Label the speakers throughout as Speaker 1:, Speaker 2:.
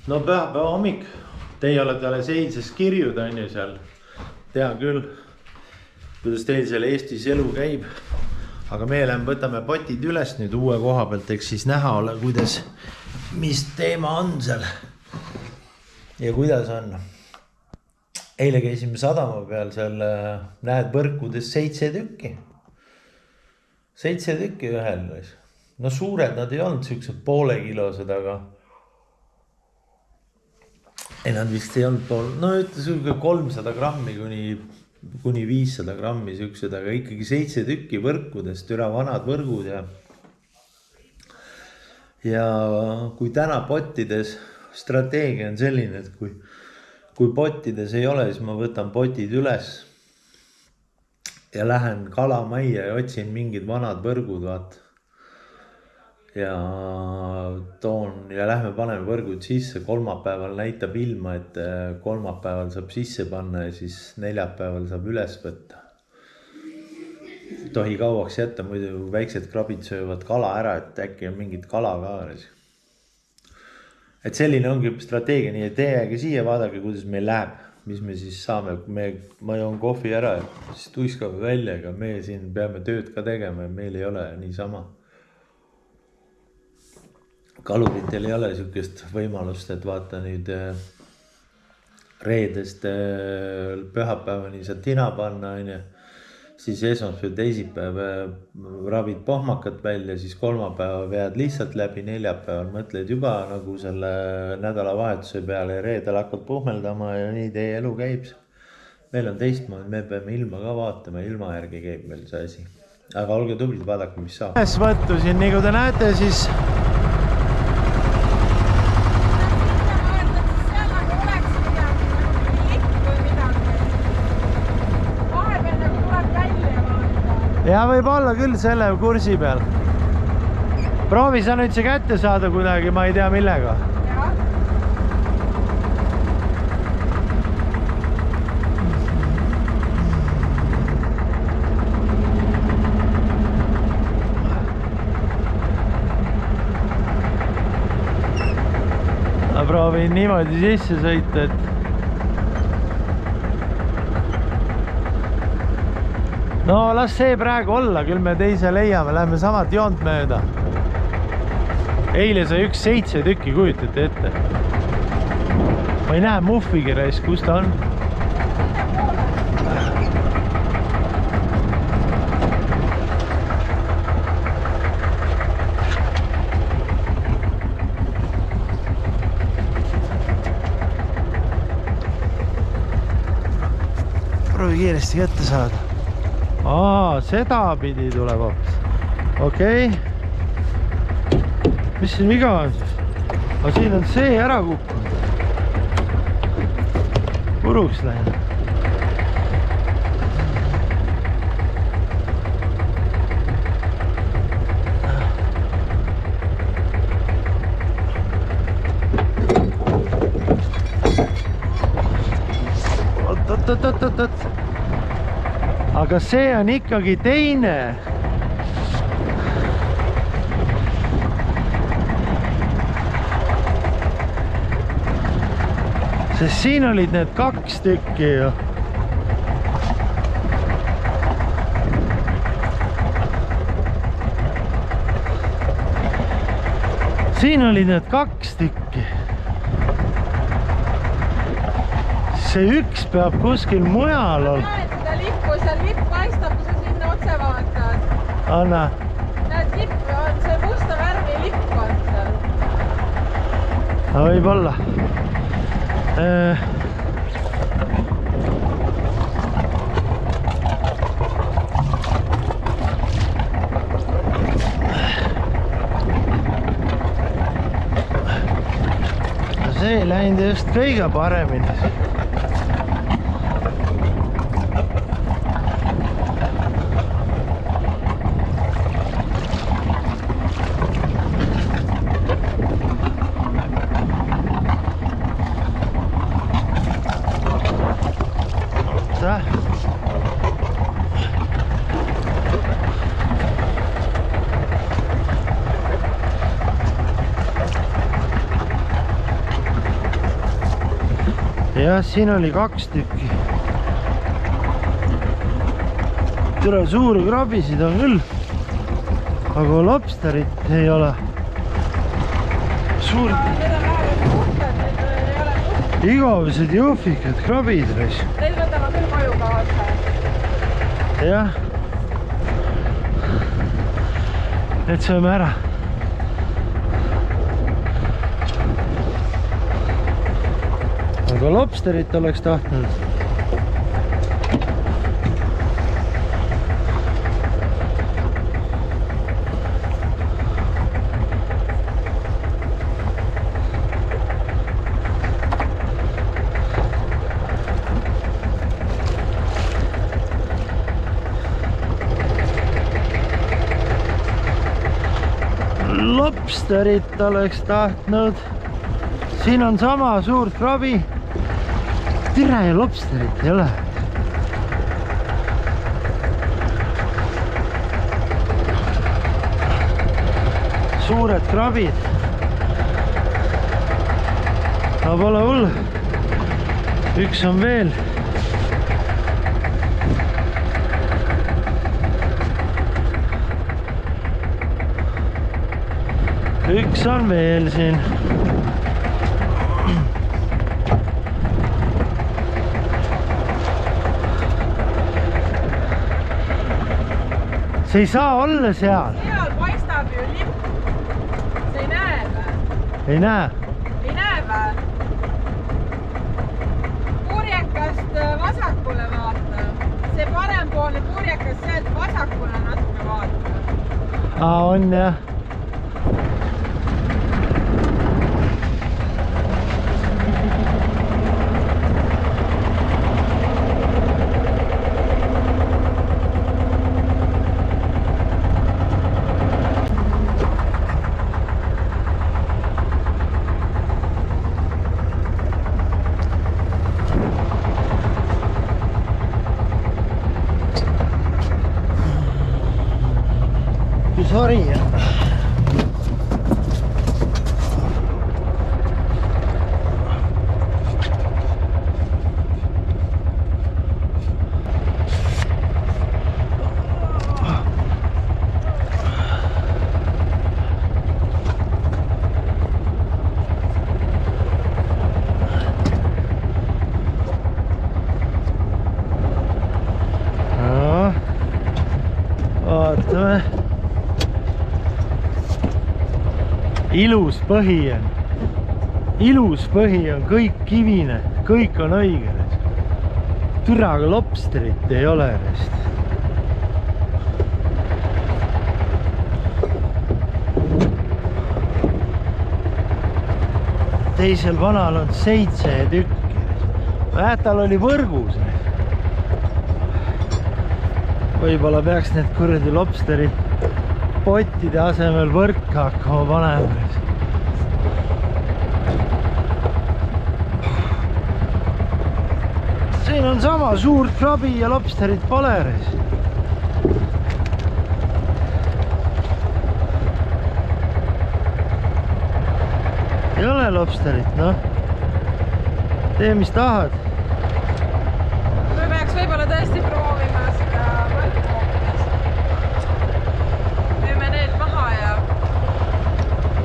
Speaker 1: no pühapäeva hommik, teie olete alles eilsest kirjud on ju seal. Tean küll, kuidas teil seal Eestis elu käib. Aga me läheme võtame potid üles nüüd uue koha pealt, eks siis näha ole, kuidas, mis teema on seal. Ja kuidas on. Eile käisime sadama peal seal, näed võrkudes 7 tükki. 7 tükki ühel. No suured nad ei olnud, siuksed poolekilosed, aga ei nad vist ei olnud pool, no ütle 300 grammi kuni 500 grammi siuksed, aga ikkagi 7 tükki võrkudest, üle vanad võrgud ja kui täna pottides strateegia on selline, et kui pottides ei ole, siis ma võtan potid üles ja lähen kalamajja ja otsin mingid vanad võrgud, vaat. Ja toon ja lähme paneme võrgud sisse, kolmapäeval näitab ilma, et kolmapäeval saab sisse panna ja siis neljapäeval saab üles võtta. Tohi kauaks jätta, muidu väiksed krabid söövad kala ära, et äkki on mingid kala ka. Et selline ongi strateegia, nii et teiegi siia vaadake, kuidas meil läheb, mis me siis saame. Ma joon kohvi ära, siis tuiskame välja, aga me siin peame tööd ka tegema ja meil ei ole niisama. Kaluritel ei ole siukest võimalust, et vaata nüüd reedest pühapäevani saad tina panna, siis esmaspäev, teisipäev ravid pohmakat välja, siis kolmapäeva vead lihtsalt läbi, neljapäeval mõtled juba nagu selle nädalavahetuse peale ja reedel hakkad puhmeldama ja nii teie elu käib. Meil on teistmoodi, me peame ilma ka vaatama, ilma järgi käib meil see asi. Aga olge tublid, vaadake, mis saab. Võttu siin, nii kui te näete, siis ja võib olla küll selle kursi peal. Proovi sa nüüd see kätte saada kuidagi, ma ei tea millega. Ma proovin niimoodi sisse sõita, et no las see praegu olla, küll me teise leiame, läheme samat joont mööda. Eile sai 7 tükki, kujutate ette. Ma ei näe muffigi reis, kus ta on. Proovi kiiresti kätte saada. Seda pidi tuleb hoopis. Okei. Mis siin viga on siis? Aga siin on see ära kukkunud. Puruks lähen. Oot. Aga see on ikkagi teine. Sest siin olid need 2 tükki ju. Siin olid need 2 tükki. See üks peab kuskil mujal olla.
Speaker 2: Seal lipp paistab, kui sa sinna otse vaatad.
Speaker 1: Anna.
Speaker 2: Näed, lipp on see musta värvi lipp on seal.
Speaker 1: Võib olla. See ei läinud just kõige paremini. jah, siin oli 2 tükki. Tere, suuri krabisid on küll, aga lobsterit ei ole. Suurt.
Speaker 2: Need on vähemalt puhtad, need ei ole puhtad.
Speaker 1: Igavesed juhvikad krabid.
Speaker 2: Need võtame küll koju kaasa.
Speaker 1: Jah. Need sööme ära. Aga lobsterit oleks tahtnud. Lobsterit oleks tahtnud. Siin on sama suurt krabi. Tere, lobsterit ei ole. Suured krabid. Aga pole hull. Üks on veel. Üks on veel siin. See ei saa olla seal.
Speaker 2: Seal paistab ju lipp. See ei näe või?
Speaker 1: Ei näe.
Speaker 2: Ei näe või? Purjekast vasakule vaata. See parempoolne purjekas sealt vasakule natuke vaata.
Speaker 1: On jah. Sorry. Vaatame. Ilus põhi on. Ilus põhi on, kõik kivine, kõik on õige. Türaga lobsterit ei ole. Teisel vanal on 7 tükki. Tal oli võrgus. Võib-olla peaks need kuradi lobsteri pottide asemel võrka hakkama panema. Siin on sama suurt krabi ja lobsterit pole. Ei ole lobsterit, noh. Tee, mis tahad.
Speaker 2: Me peaks võib-olla tõesti proovima seda võrkkoopidest. Müüme need maha ja...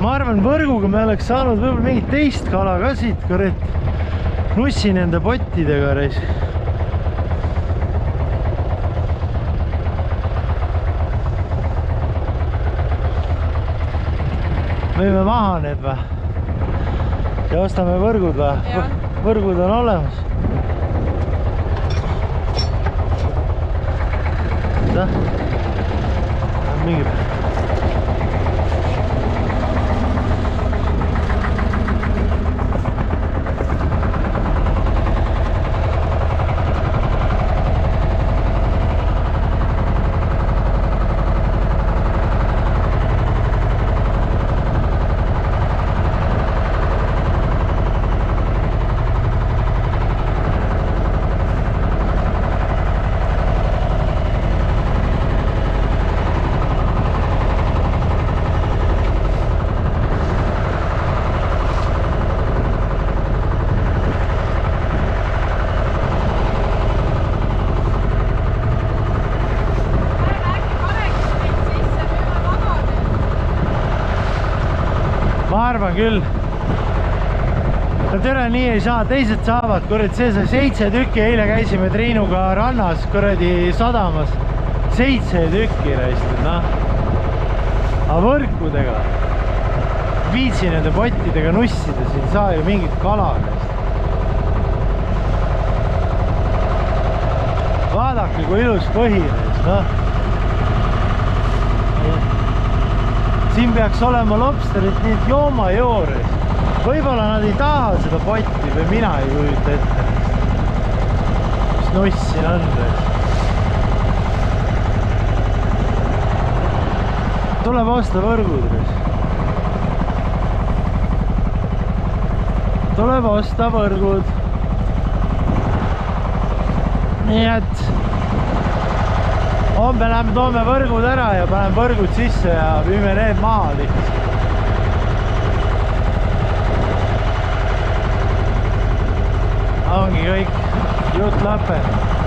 Speaker 1: Ma arvan, võrguga me oleks saanud võib-olla mingit teist kala ka siit, kurat. Nussi nende pottidega reis. Võime maha need või? Ja ostame võrgud või? Võrgud on olemas. Mingi tean küll. no tere, nii ei saa, teised saavad, kurat, see sai 7 tükki, eile käisime Triinuga rannas kuradi sadamas. 7 tükki raistud, noh. aga võrkudega viitsi nende pottidega nussida, siin saa ju mingit kala. Vaadake, kui ilus põhi, noh. siin peaks olema lobsterit nii jooma juures. Võib-olla nad ei taha seda potti või mina ei kujuta ette. mis nuss siin on? tuleb osta võrgud. tuleb osta võrgud. nii et homme lähme toome võrgud ära ja paneme võrgud sisse ja viime need maha lihtsalt. ongi kõik, jutt lõpeb.